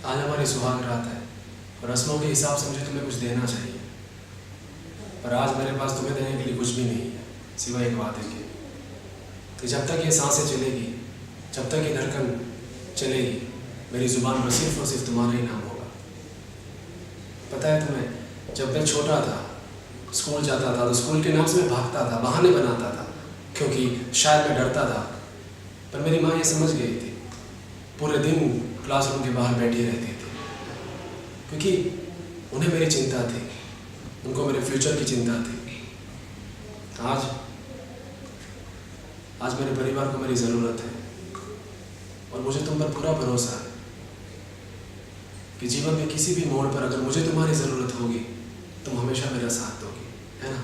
आज हमारी सुहाग रात है और रस्मों के हिसाब से मुझे तुम्हें कुछ देना चाहिए, पर आज मेरे पास तुम्हें देने के लिए कुछ भी नहीं है सिवाय एक वादे के कि जब तक ये सांसें चलेगी, जब तक ये धड़कन चलेगी, मेरी ज़ुबान पर सिर्फ और सिर्फ तुम्हारा ही नाम होगा। पता है तुम्हें, जब मैं छोटा था, स्कूल जाता था तो स्कूल के नाम से मैं भागता था, बहाने बनाता था क्योंकि शायद मैं डरता था, पर मेरी माँ ये समझ गई थी। पूरे दिन क्लासरूम के बाहर बैठी रहती थी क्योंकि उन्हें मेरी चिंता थी, उनको मेरे फ्यूचर की चिंता थी। आज मेरे परिवार को मेरी ज़रूरत है और मुझे तुम पर पूरा भरोसा है कि जीवन में किसी भी मोड़ पर अगर मुझे तुम्हारी ज़रूरत होगी, तुम हमेशा मेरा साथ दोगी, है ना?